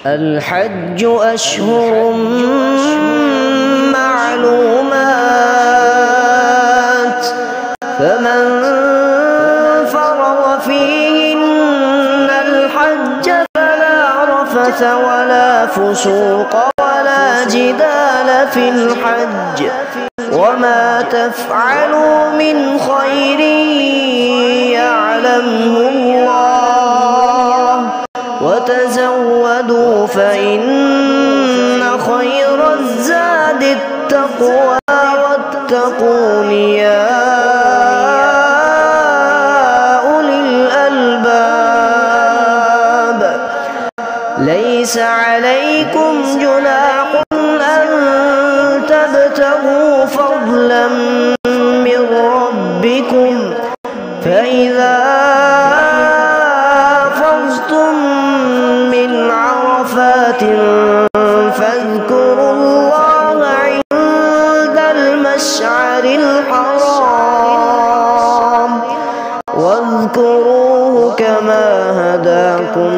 الحج أشهر معلومات، فمن فرض فيهن الحج فلا رفث ولا فسوق ولا جدال في الحج، وما تفعلوا من خير يعلمه الله، وتزودوا فإن خير الزاد التقوى، واتقون يا أولي الألباب. ليس عليكم جناح أن تبتغوا فضلا من ربكم، فإذا أفضتم من عرفات فاذكروا الله عند المشعر الحرام، واذكروه كما هداكم